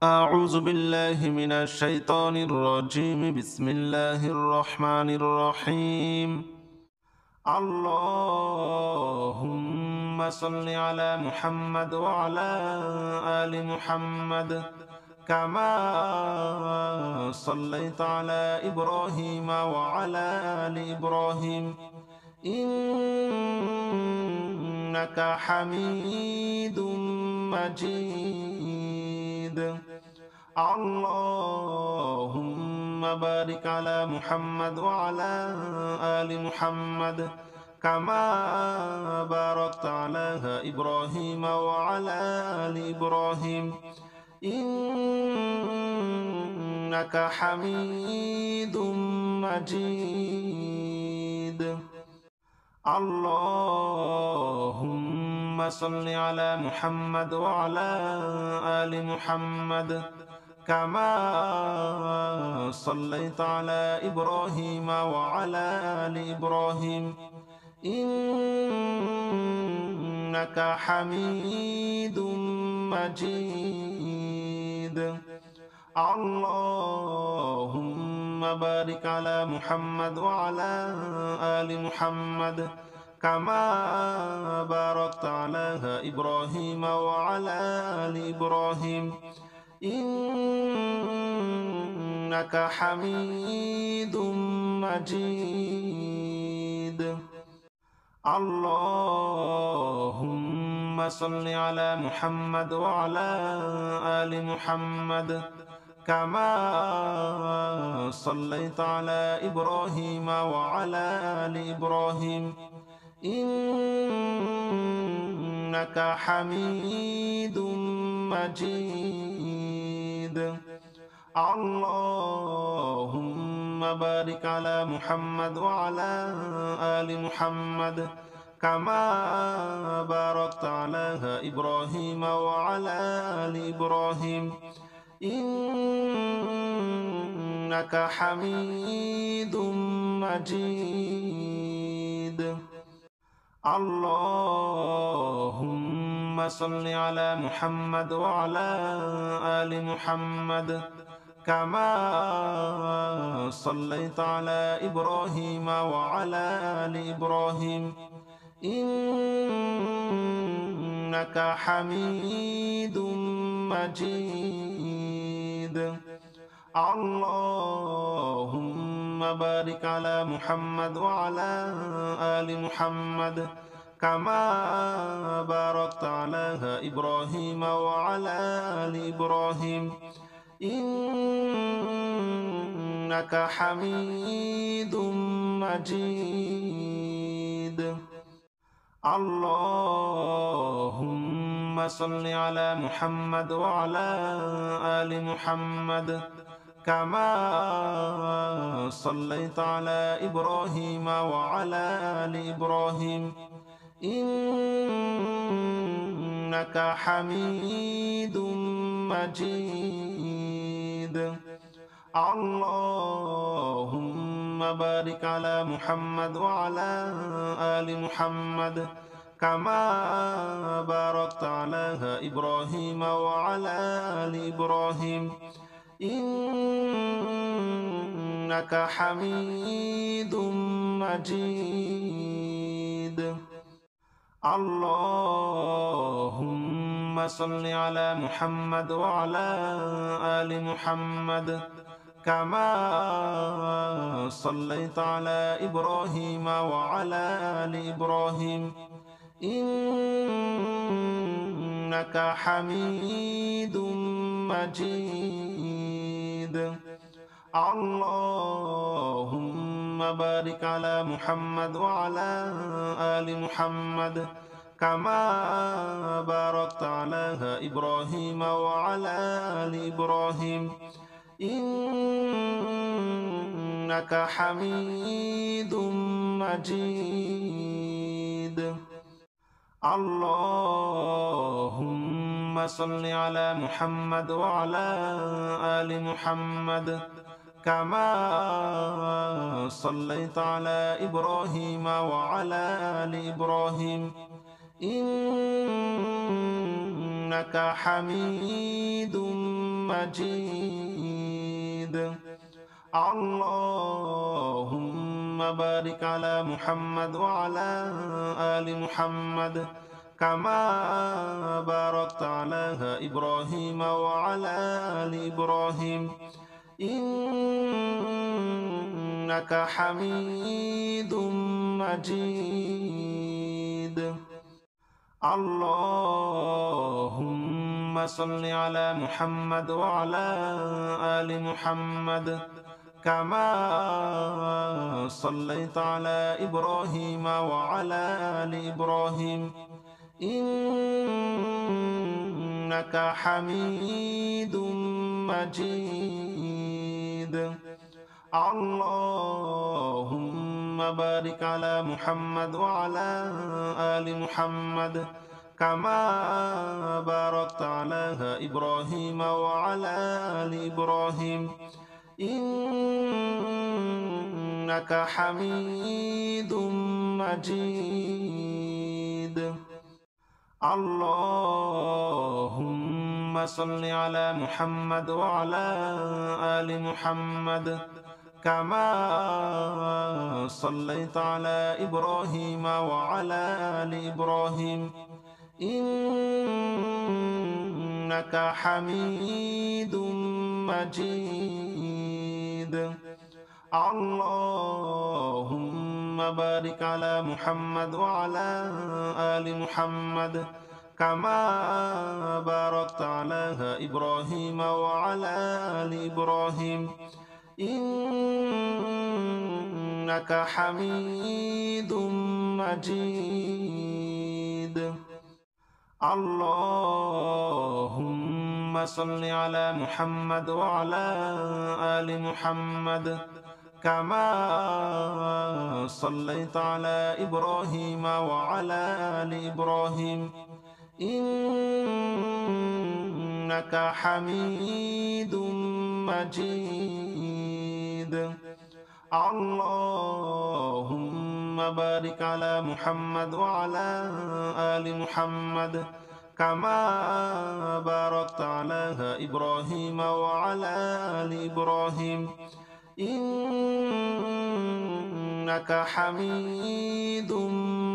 أعوذ بالله من الشيطان الرجيم. بسم الله الرحمن الرحيم. اللهم صل على محمد وعلى آل محمد كما صليت على إبراهيم وعلى آل إبراهيم إنك حميد مجيد. اللهم بارك على محمد وعلى آل محمد كما باركت على إبراهيم وعلى آل إبراهيم إنك حميد مجيد. اللهم صل على محمد وعلى آل محمد كما صليت على إبراهيم وعلى آل إبراهيم إنك حميد مجيد. اللهم بارك على محمد وعلى آل محمد كما باركت على إبراهيم وعلى آل إبراهيم إنك حميد مجيد. اللهم صل على محمد وعلى آل محمد كما صليت على إبراهيم وعلى آل إبراهيم إنك حميد مجيد. اللهم بارك على محمد وعلى آل محمد كما باركت على إبراهيم وعلى آل إبراهيم إنك حميد مجيد. اللهم صل على محمد وعلى آل محمد كما صليت على إبراهيم وعلى آل إبراهيم إنك حميد مجيد. اللهم بارك على محمد وعلى آل محمد كما باركت على إبراهيم وعلى آل إبراهيم إنك حميد مجيد. اللهم صل على محمد وعلى آل محمد كما صليت على إبراهيم وعلى آل إبراهيم إنك حميد مجيد. اللهم بارك على محمد وعلى آل محمد كما باركت على إبراهيم وعلى آل إبراهيم إنك حميد مجيد. اللهم صل على محمد وعلى آل محمد كما صليت على إبراهيم وعلى آل إبراهيم إنك حميد مجيد. اللهم بارك على محمد وعلى آل محمد كما باركت على إبراهيم وعلى آل إبراهيم إنك حميد مجيد. اللهم صل على محمد وعلى آل محمد كما صليت على إبراهيم وعلى آل إبراهيم إنك حميد مجيد اللهم بارك على محمد وعلى آل محمد كما باركت على إبراهيم وعلى آل إبراهيم إنك حميد مجيد اللهم صل على محمد وعلى آل محمد كما صليت على إبراهيم وعلى آل إبراهيم إنك حميد مجيد اللهم بارك على محمد وعلى آل محمد كما باركت على إبراهيم وعلى آل إبراهيم إنك حميد مجيد اللهم صل على محمد وعلى آل محمد كما صليت على إبراهيم وعلى آل إبراهيم إنك حميد مجيد اللهم بارك على محمد وعلى آل محمد كما باركت على إبراهيم وعلى آل إبراهيم إنك حميد مجيد اللهم صل على محمد وعلى آل محمد كما صليت على إبراهيم وعلى آل إبراهيم إنك حميد مجيد اللهم بارك على محمد وعلى آل محمد كما باركت على إبراهيم وعلى آل إبراهيم إنك حميد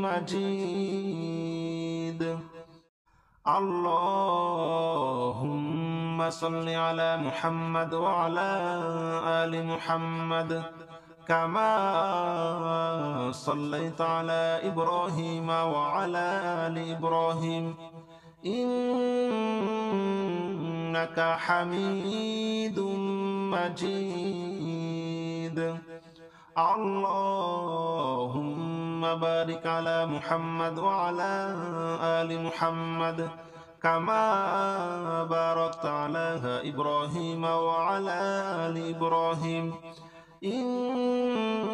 مجيد اللهم صل على محمد وعلى آل محمد كما صليت على إبراهيم وعلى آل إبراهيم إنك حميد مجيد اللهم بارك على محمد وعلى آل محمد كما باركت على إبراهيم وعلى آل إبراهيم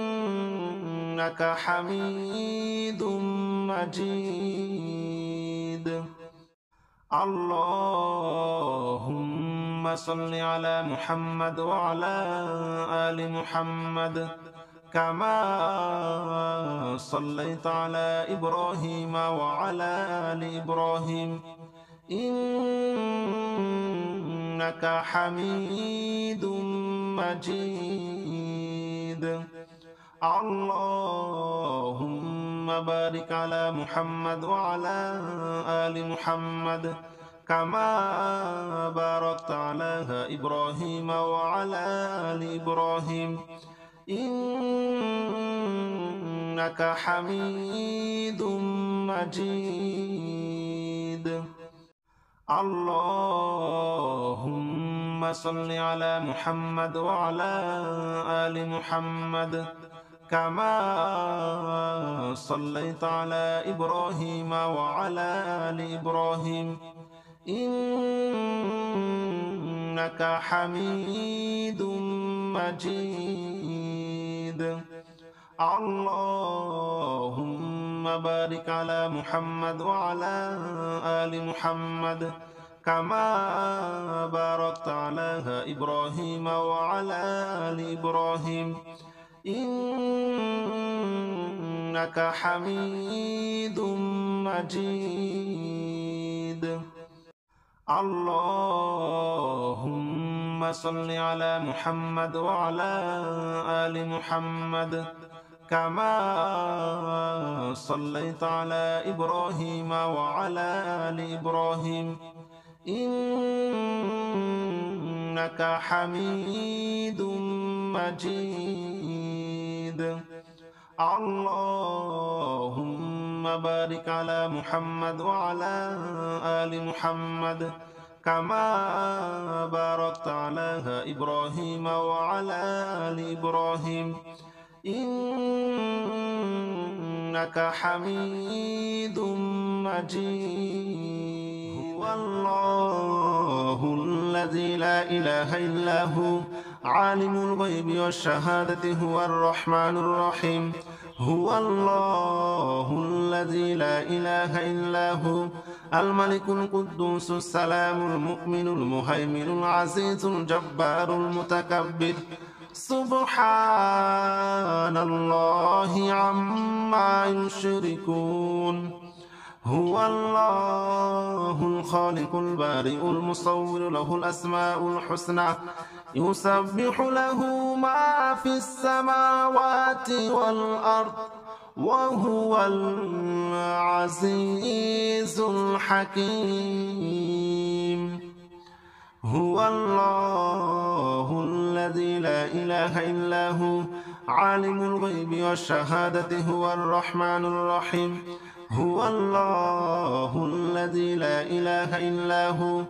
إنك حميد مجيد اللهم صل على محمد وعلى آل محمد كما صليت على إبراهيم وعلى آل إبراهيم إنك حميد مجيد اللهم بارك على محمد وعلى آل محمد كما باركت على إبراهيم وعلى آل إبراهيم إنك حميد مجيد اللهم صل على محمد وعلى آل محمد كما صليت على إبراهيم وعلى آل إبراهيم إنك حميد مجيد اللهم بارك على محمد وعلى آل محمد كما باركت على إبراهيم وعلى آل إبراهيم إنك حميد مجيد اللهم اللهم صل على محمد وعلى آل محمد كما صليت على إبراهيم وعلى آل إبراهيم إنك حميد مجيد. اللهم بارك على محمد وعلى آل محمد كما باركت على إبراهيم وعلى آل إبراهيم إنك حميد مجيد. هو الله الذي لا إله إلا هو عالم الغيب والشهادة هو الرحمن الرحيم. هو الله الذي لا إله إلا هو الملك القدوس السلام المؤمن المهيمن العزيز الجبار المتكبر سبحان الله عما يشركون. هو الله الخالق البارئ المصور له الأسماء الحسنى يسبح له ما في السماوات والأرض وهو العزيز الحكيم. هو الله الذي لا إله إلا هو عالم الغيب والشهادة هو الرحمن الرحيم. هو الله الذي لا إله إلا هو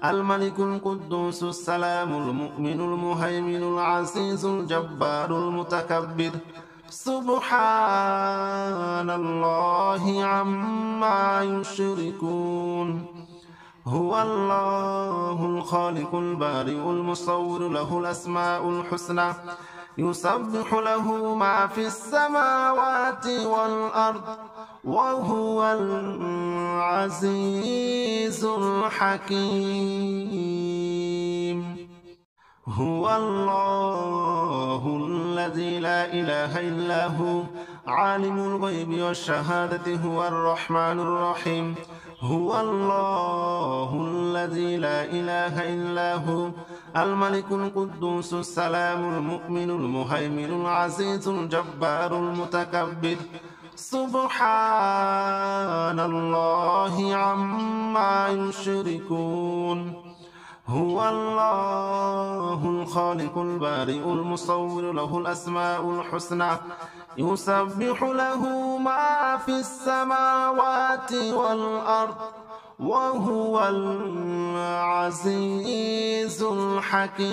الملك القدوس السلام المؤمن المهيمن العزيز الجبار المتكبر سبحان الله عما يشركون. هو الله الخالق البارئ المصور له الأسماء الحسنى يسبح له ما في السماوات والأرض وهو العزيز الحكيم. هو الله الذي لا إله إلا هو عالم الغيب والشهادة هو الرحمن الرحيم. هو الله الذي لا إله إلا هو الملك القدوس السلام المؤمن المهيمن العزيز الجبار المتكبر سبحان الله عما يشركون. هو الله الخالق البارئ المصور له الأسماء الحسنى يسبح له ما في السماوات والأرض وهو العزيز الحكيم.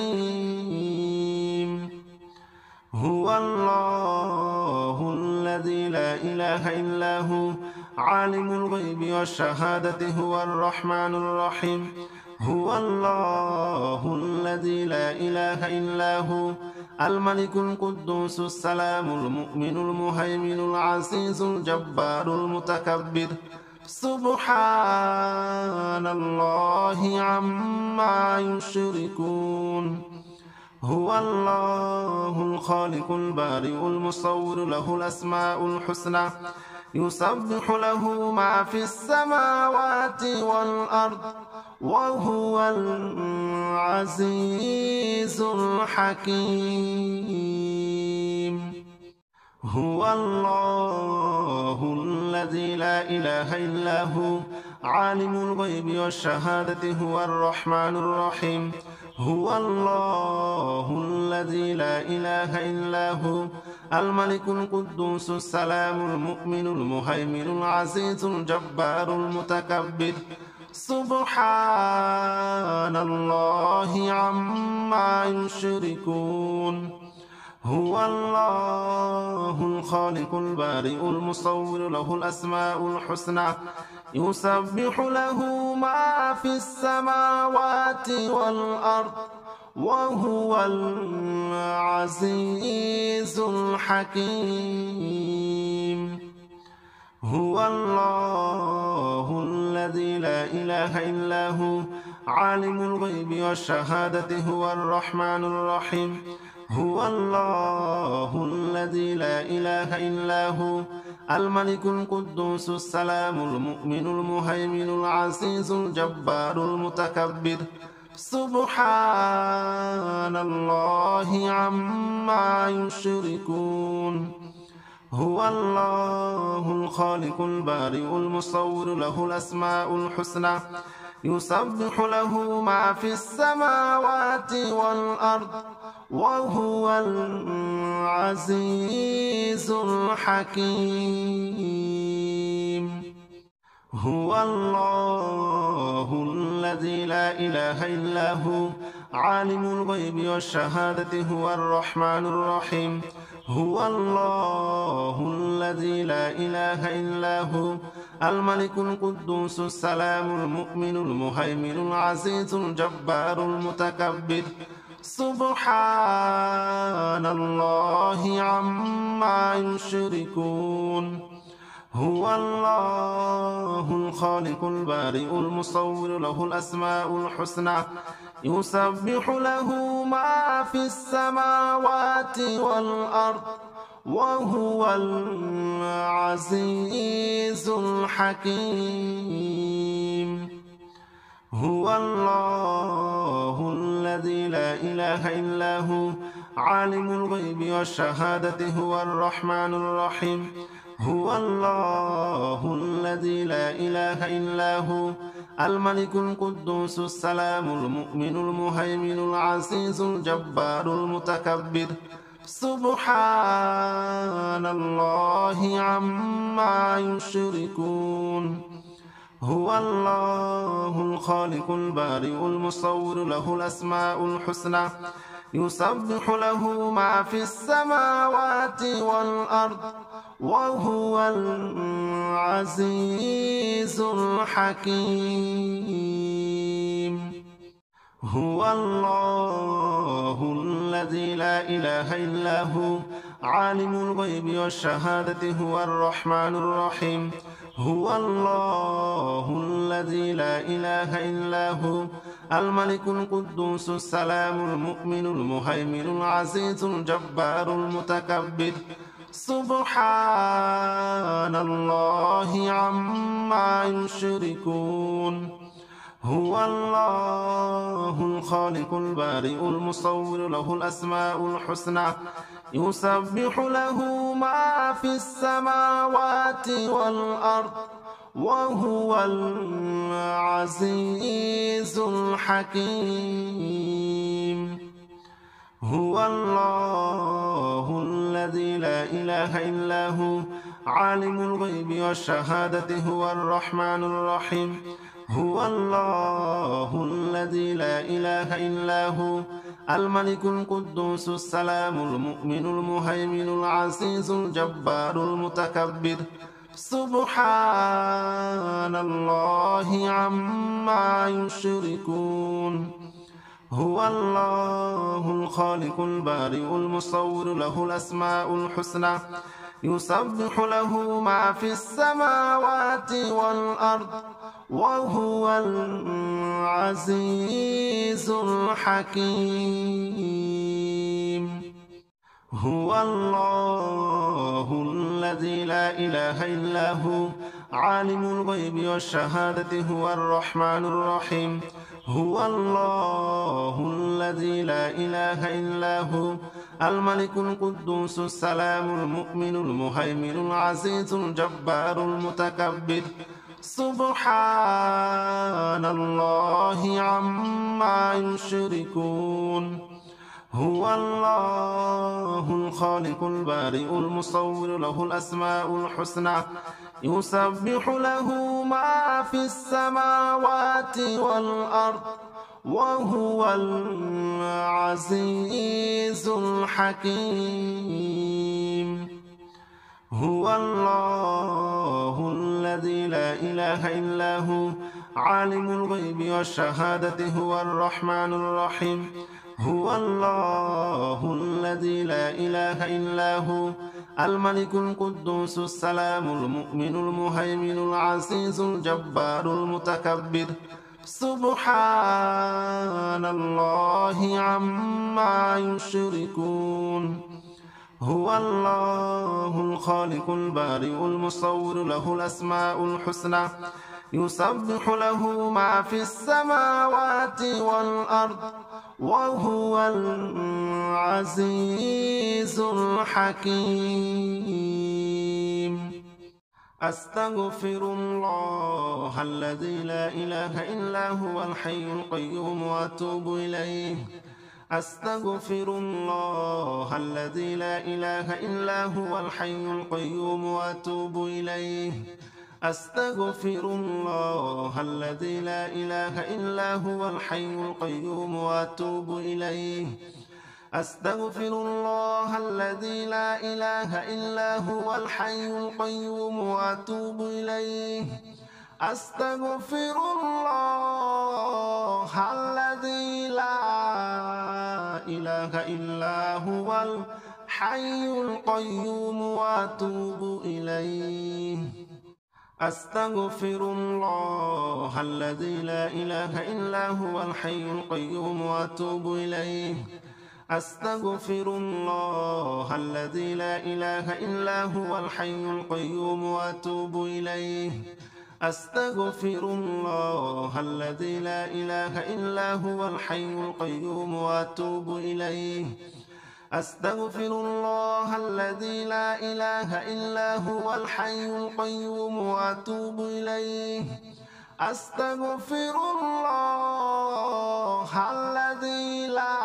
هو الله الذي لا إله إلا هو عالم الغيب والشهادة هو الرحمن الرحيم. هو الله الذي لا إله إلا هو الملك القدوس السلام المؤمن المهيمن العزيز الجبار المتكبر سبحان الله عما يشركون. هو الله الخالق البارئ المصور له الأسماء الحسنى يسبح له ما في السماوات والأرض وهو العزيز الحكيم. هو الله الذي لا إله إلا هو عالم الغيب والشهادة هو الرحمن الرحيم. هو الله الذي لا إله إلا هو الملك القدوس السلام المؤمن المهيمن العزيز الجبار المتكبر سبحان الله عما يشركون. هو الله الخالق البارئ المصور له الأسماء الحسنى يسبح له ما في السماوات والأرض وهو العزيز الحكيم. هو الله الذي لا إله إلا هو عالم الغيب والشهادة هو الرحمن الرحيم. هو الله الذي لا إله إلا هو الملك القدوس السلام المؤمن المهيمن العزيز الجبار المتكبر سبحان الله عما يشركون هو الله الخالق البارئ المصور له الأسماء الحسنى يسبح له ما في السماوات والأرض وهو العزيز الحكيم هو الله الذي لا إله إلا هو عالم الغيب والشهادة هو الرحمن الرحيم هو الله الذي لا إله إلا هو الملك القدوس السلام المؤمن المهيمن العزيز الجبار المتكبر سبحان الله عما يشركون هو الله الخالق البارئ المصور له الأسماء الحسنى يسبح له ما في السماوات والأرض وهو العزيز الحكيم هو الله الذي لا إله إلا هو عالم الغيب والشهادة هو الرحمن الرحيم هو الله الذي لا إله إلا هو الملك القدوس السلام المؤمن المهيمن العزيز الجبار المتكبر سبحان الله عما يشركون هو الله الخالق البارئ المصور له الأسماء الحسنى يسبح له ما في السماوات والأرض وهو العزيز الحكيم هو الله الذي لا إله إلا هو عالم الغيب والشهادة هو الرحمن الرحيم هو الله الذي لا إله إلا هو الملك القدوس السلام المؤمن المهيمن العزيز الجبار المتكبر سبحان الله عما يشركون هو الله الخالق البارئ المصور له الأسماء الحسنى يسبح له ما في السماوات والأرض وهو العزيز الحكيم هو الله الذي لا إله إلا هو عالم الغيب والشهادة هو الرحمن الرحيم هو الله الذي لا إله إلا هو الملك القدوس السلام المؤمن المهيمن العزيز الجبار المتكبر سبحان الله عما يشركون هو الله الخالق البارئ المصور له الأسماء الحسنى يسبح له ما في السماوات والأرض وهو العزيز الحكيم هو الله الذي لا إله إلا هو عالم الغيب والشهادة هو الرحمن الرحيم هو الله الذي لا إله إلا هو الملك القدوس السلام المؤمن المهيمن العزيز الجبار المتكبر سبحان الله عما يشركون هو الله الخالق البارئ المصور له الأسماء الحسنى يسبح له ما في السماوات والأرض وهو العزيز الحكيم هو الله الذي لا إله إلا هو عالم الغيب والشهادة هو الرحمن الرحيم هو الله الذي لا إله إلا هو الملك القدوس السلام المؤمن المهيمن العزيز الجبار المتكبر سبحان الله عما يشركون هو الله الخالق البارئ المصور له الأسماء الحسنى يسبح له ما في السماوات والأرض وهو العزيز الحكيم. أستغفر الله الذي لا إله إلا هو الحي القيوم وأتوب إليه. أستغفر الله الذي لا إله إلا هو الحي القيوم وأتوب إليه. أستغفر الله الذي لا إله إلا هو الحي القيوم وأتوب إليه. أستغفر الله الذي لا إله إلا هو الحي القيوم وأتوب إليه. أستغفر الله الذي لا إله إلا هو الحي القيوم وأتوب إليه. أستغفر الله الذي لا إله إلا هو الحي القيوم وأتوب إليه. أستغفر الله الذي لا إله إلا هو الحي القيوم وأتوب إليه. أستغفر الله الذي لا إله إلا هو الحي القيوم وأتوب إليه. أستغفر الله الذي لا إله إلا هو الحي القيوم وأتوب إليه. أستغفر الله الذي لا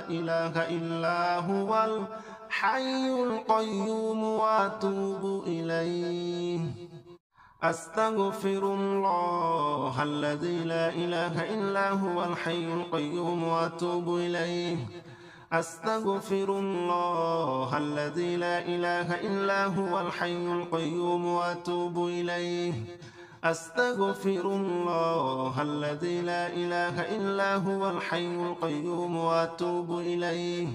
إله إلا هو الحي القيوم وأتوب إليه. أستغفر الله الذي لا إله إلا هو الحي القيوم وأتوب إليه. أستغفر الله الذي لا إله إلا هو الحي القيوم وأتوب إليه. أستغفر الله الذي لا إله إلا هو الحي القيوم وأتوب إليه.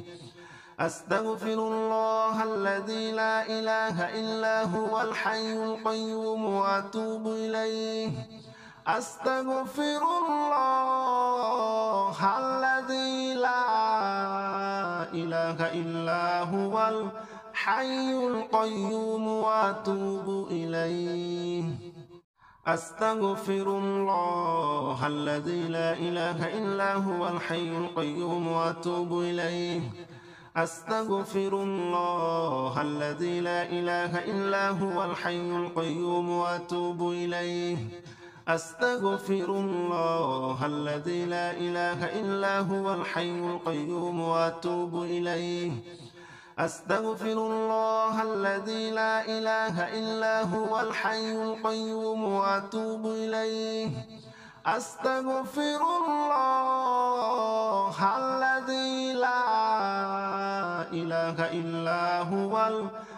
أستغفر الله الذي لا إله إلا هو الحي القيوم وأتوب إليه. أستغفر الله الذي لا إله إلا هو الحي القيوم وأتوب إليه. أستغفر الله الذي لا إله إلا هو الحي القيوم وأتوب إليه. أستغفر الله الذي لا إله إلا هو الحي القيوم وأتوب إليه. أستغفر الله الذي لا إله إلا هو الحي القيوم وأتوب إليه. أستغفر الله الذي لا إله إلا هو الحي القيوم وأتوب إليه. أستغفر الله الذي لا إله إلا هو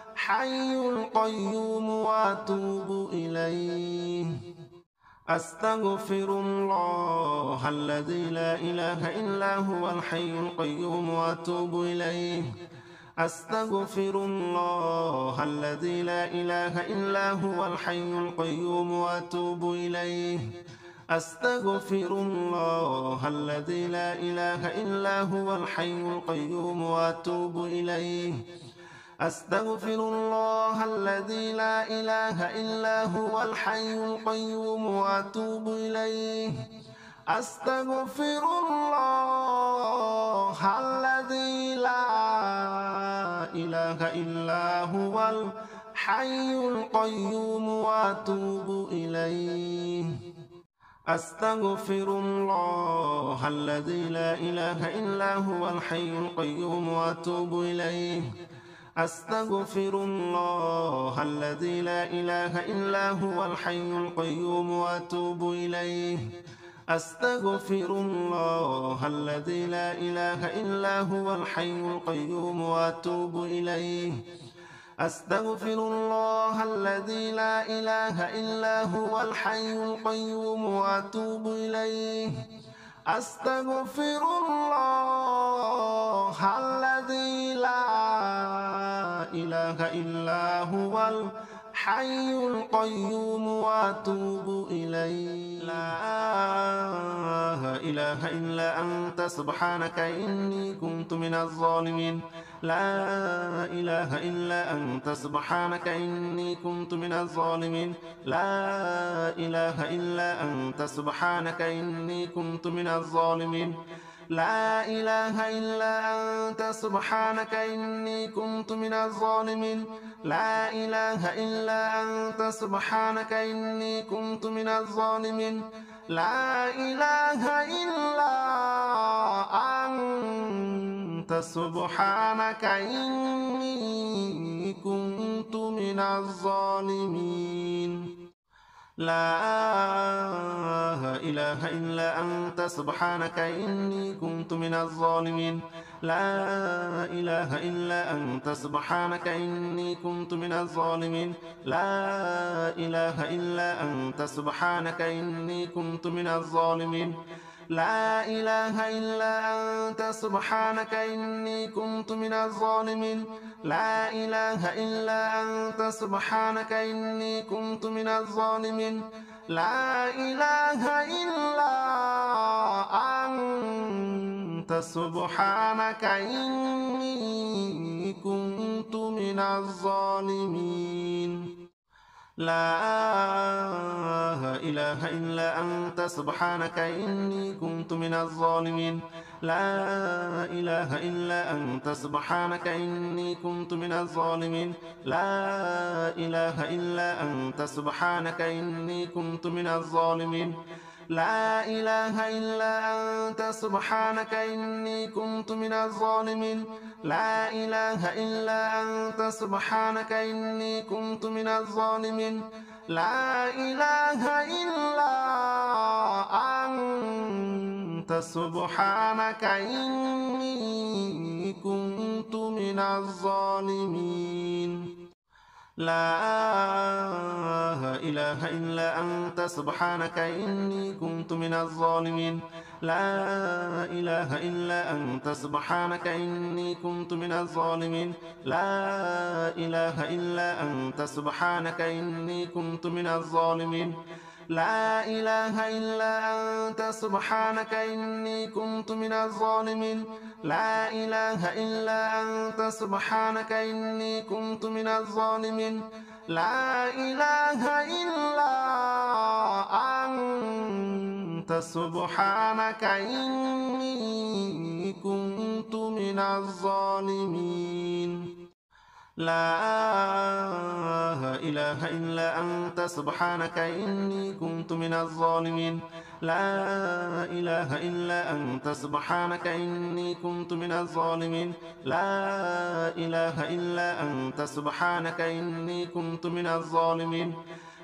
الحي القيوم وأتوب إليه. أستغفر الله الذي لا إله إلا هو الحي القيوم وأتوب إليه. أستغفر الله الذي لا إله إلا هو الحي القيوم وأتوب إليه. أستغفر الله الذي لا إله إلا هو الحي القيوم وأتوب إليه. أستغفر الله الذي لا إله إلا هو الحي القيوم وأتوب إليه. أستغفر الله الذي لا إله إلا هو الحي القيوم وأتوب إليه. أستغفر الله الذي لا إله إلا هو الحي القيوم وأتوب إليه. أستغفر الله الذي لا إله إلا هو الحي القيوم وأتوب إليه. أستغفر الله الذي لا إله إلا هو الحي القيوم وأتوب إليه. أستغفر الله الذي لا إله إلا هو الحي القيوم وأتوب إليه. أستغفر الله الذي لا إله إلا هو حي القيوم وأتوب إليه. لا إله إلا أنت سبحانك إني كنت من الظالمين. لا إله إلا أنت سبحانك إني كنت من الظالمين. لا إله إلا أنت سبحانك إني كنت من الظالمين. لا إله إلا أنت سبحانك إني كنت من الظالمين. لا إله إلا أنت سبحانك إني كنت من الظالمين. لا إله إلا أنت سبحانك إني كنت من الظالمين. لا إله إلا أنت سبحانك إني كنت من الظالمين. لا إله إلا أنت سبحانك إني كنت من الظالمين. لا إله إلا أنت سبحانك إني كنت من الظالمين. لا إله إلا أنت سبحانك إني كنت من الظالمين. لا إله إلا أنت سبحانك إني كنت من الظالمين. لا إله إلا أنت سبحانك إني كنت من الظالمين. لا إله إلا أنت سبحانك إني كنت من الظالمين. لا إله إلا أنت سبحانك إني كنت من الظالمين. لا إله إلا أنت سبحانك إني كنت من الظالمين. لا إله إلا أنت سبحانك إني كنت من الظالمين. لا إله إلا أنت سبحانك إني كنت من الظالمين. لا إله إلا أنت سبحانك إني كنت من الظالمين. لا إله إلا أنت سبحانك إني كنت من الظالمين. لا إله إلا أنت سبحانك إني كنت من الظالمين. لا إله إلا أنت سبحانك إني كنت من الظالمين. لا إله إلا أنت سبحانك إني كنت من الظالمين. لا إله إلا أنت سبحانك إني كنت من الظالمين. لا إله إلا أنت سبحانك إني كنت من الظالمين. لا إله إلا أنت سبحانك إني كنت من الظالمين. لا إله إلا أنت سبحانك إني كنت من الظالمين.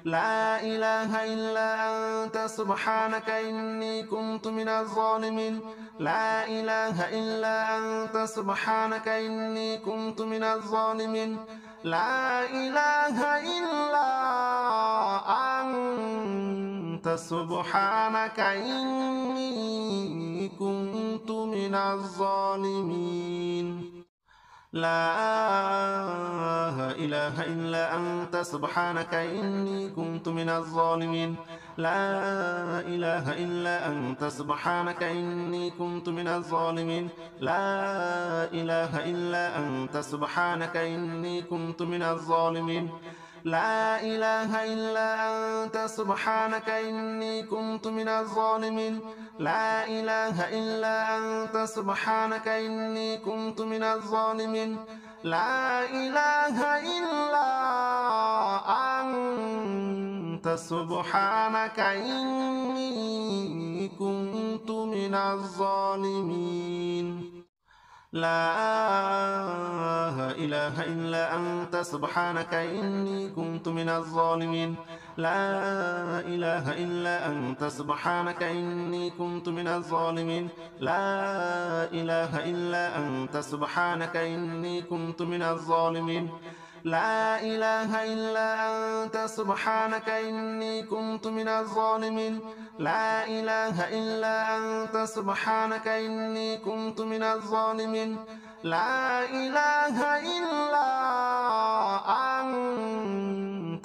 لا إله إلا أنت سبحانك إني كنت من الظالمين. لا إله إلا أنت سبحانك إني كنت من الظالمين. لا إله إلا أنت سبحانك إني كنت من الظالمين. لا إله إلا أنت سبحانك إني كنت من الظالمين. لا إله إلا أنت سبحانك إني كنت من الظالمين. لا إله إلا أنت سبحانك إني كنت من الظالمين. لا إله إلا أنت سبحانك إني كنت من الظالمين. لا إله إلا أنت سبحانك إني كنت من الظالمين. لا إله إلا أنت سبحانك إني كنت من الظالمين. لا إله إلا أنت سبحانك إني كنت من الظالمين. لا إله إلا أنت سبحانك إني كنت من الظالمين. لا إله إلا أنت سبحانك إني كنت من الظالمين. لا إله إلا أنت سبحانك إني كنت من الظالمين. لا إله إلا أنت سبحانك إني كنت من الظالمين. لا إله إلا أنت سبحانك إني كنت من الظالمين. لا إله إلا أنت